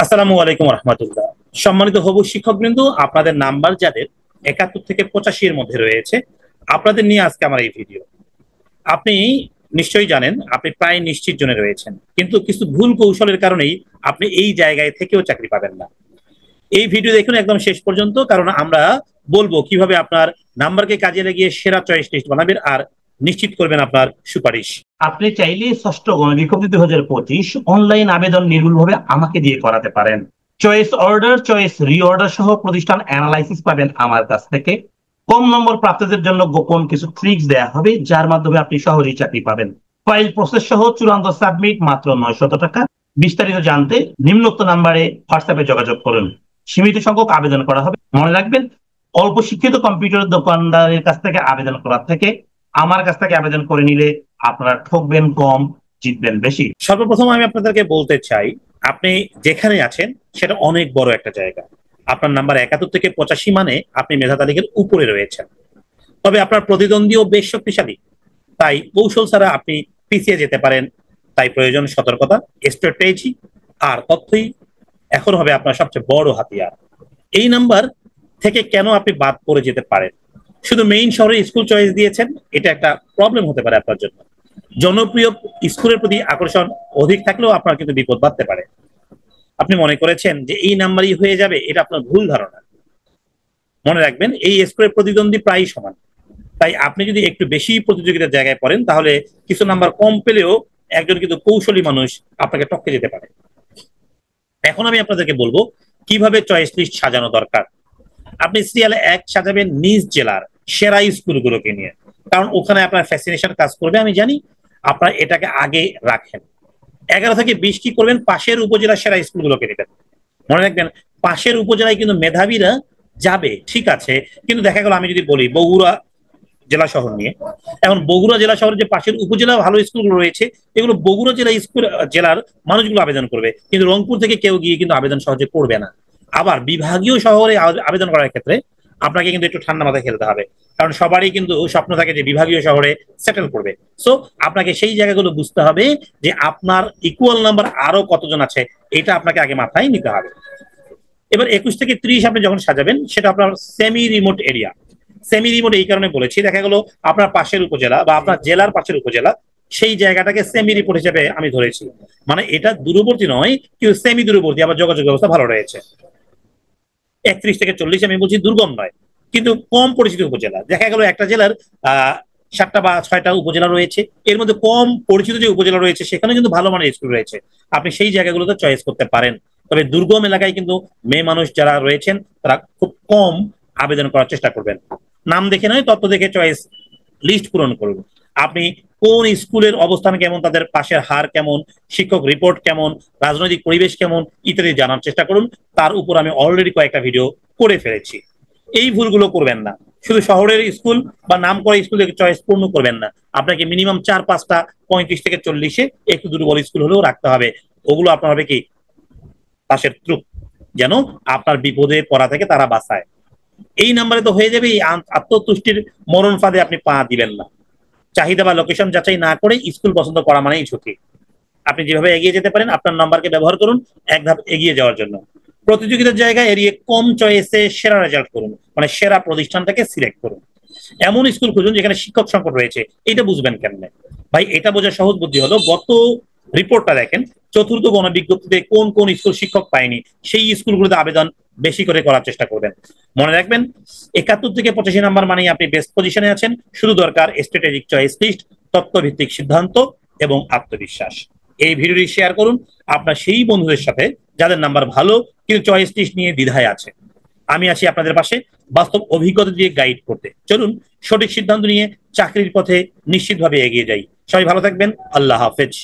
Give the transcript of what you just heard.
আসসালামু আলাইকুম রহমতুল্লাহ। সম্মানিত হবু শিক্ষকবৃন্দ, আপনাদের নাম্বার যাদের ৭১ থেকে ৮৫ এর মধ্যে রয়েছে, আপনাদের নিয়ে আজকে আমার এই ভিডিও। আপনি নিশ্চয়ই জানেন আপনি প্রায় নিশ্চিত জনে রয়েছেন, কিন্তু কিছু ভুল কৌশলের কারণেই আপনি এই জায়গায় থেকেও চাকরি পাবেন না। এই ভিডিও দেখুন একদম শেষ পর্যন্ত, কারণ আমরা বলবো কিভাবে আপনার নাম্বারকে কাজে লাগিয়ে সেরা চয়েস লিস্ট বানাবেন আর নিশ্চিত করবেন আপনার সুপারিশ। আপনি চাইলে ষষ্ঠ গণবিজ্ঞপ্তি 2025 অনলাইন আবেদন নির্ভুলভাবে আমাকে দিয়ে করাতে পারেন। চয়েস অর্ডার, চয়েস রিঅর্ডার সহ প্রতিষ্ঠান অ্যানালাইসিস পাবেন আমার কাছ থেকে। কম নম্বর প্রাপ্তদের জন্য গোপন কিছু ট্রিক্স দেয়া হবে, যার মাধ্যমে আপনি সহজেই চাকরি পাবেন। ফাইল প্রসেস সহ চূড়ান্ত সাবমিট মাত্র 900 টাকা। বিস্তারিত জানতে নিম্নোক্ত নাম্বারে হোয়াটসঅ্যাপে যোগাযোগ করুন। সীমিত সংখ্যক আবেদন করা হবে। মনে রাখবেন, অল্প শিক্ষিত কম্পিউটার দোকানদারের কাছ থেকে আবেদন করার থেকে আমার কাছ থেকে আবেদন করে নিলে আপনারা ঠকবেন কম, জিতবেন বেশি। সর্বপ্রথম আমি আপনাদেরকে বলতে চাই, আপনি যেখানে আছেন সেটা অনেক বড় একটা জায়গা। আপনার নাম্বার ৭১ থেকে ৮৫ মানে আপনি মেধা তালিকার উপরে রয়েছেন। তবে আপনার প্রতিদ্বন্দ্বীও বেশ শক্তিশালী, তাই কৌশল ছাড়া আপনি পিছিয়ে যেতে পারেন। তাই প্রয়োজন সতর্কতা, স্ট্র্যাটেজি আর তথ্যই এখন হবে আপনার সবচেয়ে বড় হাতিয়ার। এই নাম্বার থেকে কেন আপনি বাদ পড়ে যেতে পারেন? শুধু মেইন শহরে স্কুল চয়েস দিয়েছেন, এটা একটা প্রবলেম হতে পারে আপনার জন্য। জনপ্রিয় স্কুলের প্রতি আকর্ষণ অধিক থাকলেও আপনার কিন্তু বিপদ বাড়তে পারে। আপনি মনে করেছেন যে এই নাম্বারই হয়ে যাবে, এটা আপনার ভুল ধারণা। মনে রাখবেন, এই স্কুলের প্রতিদ্বন্দ্বী প্রায় সমান, তাই আপনি যদি একটু বেশি প্রতিযোগিতার জায়গায় পড়েন তাহলে কিছু নাম্বার কম পেলেও একজন কিন্তু কৌশলী মানুষ আপনাকে টপকে যেতে পারে। এখন আমি আপনাদেরকে বলবো কিভাবে চয়েস লিস্ট সাজানো দরকার। আপনি সিরিয়াল ১ সাজাবেন নিজ জেলার সেরা স্কুলগুলোকে নিয়ে, কারণ ওখানে আপনার ফ্যাসিনেশন কাজ করবে। আমি জানি আপনারা এটাকে আগে রাখেন। ১১ থেকে ২০ কি করবেন, পাশের উপজেলার সেরা স্কুলগুলোকে নেবেন। মনে রাখবেন, পাশের উপজেলায় কিন্তু মেধাবীরা যাবে, ঠিক আছে, কিন্তু দেখা গেল আমি যদি বলি বগুড়া জেলা শহর নিয়ে, এখন বগুড়া জেলা শহরের যে পাশের উপজেলা ভালো স্কুলগুলো রয়েছে, এগুলো বগুড়া জেলা স্কুল জেলার মানুষগুলো আবেদন করবে, কিন্তু রংপুর থেকে কেউ গিয়ে কিন্তু আবেদন সহজে করবে না। আবার বিভাগীয় শহরে আবেদন করার ক্ষেত্রে আপনাকে কিন্তু একটু ঠান্ডা মাথায় খেলতে হবে, কারণ সবারই কিন্তু স্বপ্ন থাকে যে বিভাগীয় শহরে সেটেল করবে। সো আপনাকে সেই জায়গাগুলো বুঝতে হবে যে আপনার ইকুয়াল নাম্বার আরো কতজন আছে, এটা আপনাকে আগে মাথায় নিতে হবে। এবার ২১ থেকে ৩০ আপনি যখন সাজাবেন, সেটা আপনার semi remote area. Semi remote এই কারণে বলেছি, দেখা গেল আপনার পাশের উপজেলা বা আপনার জেলার পাশের উপজেলা, সেই জায়গাটাকে সেমি রিমোট হিসেবে আমি ধরেছি। মানে এটা দূরবর্তী নয়, কিন্তু সেমি দূরবর্তী, আবার যোগাযোগ ব্যবস্থা ভালো রয়েছে। ৩১ থেকে ৪০ আমি বলছি দুর্গম নয়, কিন্তু কম পরিচিত উপজেলা। দেখা গেল একটা জেলার ৭টা বা ৬টা উপজেলা রয়েছে, এর মধ্যে কম পরিচিত যে উপজেলা রয়েছে সেখানে কিন্তু ভালো মানের স্কুল রয়েছে, আপনি সেই জায়গাগুলোতে চয়েস করতে পারেন। তবে দুর্গম এলাকায় কিন্তু মেয়ে মানুষ যারা রয়েছেন তারা খুব কম আবেদন করার চেষ্টা করবেন। নাম দেখে নয়, তথ্য দেখে চয়েস লিস্ট পূরণ করুন। আপনি কোন স্কুলের অবস্থান কেমন, তাদের পাশের হার কেমন, শিক্ষক রিপোর্ট কেমন, রাজনৈতিক পরিবেশ কেমন ইত্যাদি জানার চেষ্টা করুন। তার উপর আমি অলরেডি কয়েকটা ভিডিও করে ফেলেছি। এই ভুলগুলো করবেন না। শুধু শহরের স্কুল বা নাম করা স্কুল থেকে চয়েস পূর্ণ করবেন না, আপনাকে মিনিমাম ৪-৫টা ৩৫ থেকে ৪০-এ একটু দুর্বল স্কুল হলেও রাখতে হবে। ওগুলো আপনার হবে কি পাশের ত্রুপ, যেন আপনার বিপদে পড়া থেকে তারা বাঁচায়। এই নাম্বারে তো হয়ে যাবে। এই আত্মতুষ্টির মরণ ফাঁদে আপনি পা দিবেন না। চাহিদা বা লোকেশন যাচাই না করে স্কুল পছন্দ করা মানেই ঝুঁকি। আপনি যেভাবে এগিয়ে যেতে পারেন আপনার নাম্বারকে ব্যবহার করুন এক ধাপ এগিয়ে যাওয়ার জন্য। প্রতিযোগিতার জায়গায় এড়িয়ে কম চয়েসে সেরা রেজাল্ট করুন, মানে সেরা প্রতিষ্ঠানটাকে সিলেক্ট করুন। এমন স্কুল খুঁজুন যেখানে শিক্ষক সংকট রয়েছে। এটা বুঝবেন কেমনে ভাই? এটা বোঝার সহজ বুদ্ধি হলো, গত রিপোর্টটা দেখেন, চতুর্থ গণবিজ্ঞপ্তিতে কোন কোন স্কুল শিক্ষক পায়নি, সেই স্কুলগুলোতে আবেদন বেশি করে করার চেষ্টা করবেন। মনে রাখবেন, ৭১ থেকে ৮৫ নাম্বার মানেই আপনি বেস্ট পজিশনে আছেন। শুধু দরকার স্ট্র্যাটেজিক চয়েস লিস্ট, তথ্যভিত্তিক সিদ্ধান্ত এবং আত্মবিশ্বাস। এই ভিডিওটি শেয়ার করুন আপনার সেই বন্ধুদের সাথে যাদের নাম্বার ভালো কিন্তু চয়েস লিস্ট নিয়ে দ্বিধায় আছে। আমি আছি আপনাদের পাশে বাস্তব অভিজ্ঞতা দিয়ে গাইড করতে। চলুন সঠিক সিদ্ধান্ত নিয়ে চাকরির পথে নিশ্চিতভাবে এগিয়ে যাই। সবাই ভালো থাকবেন। আল্লাহ হাফেজ।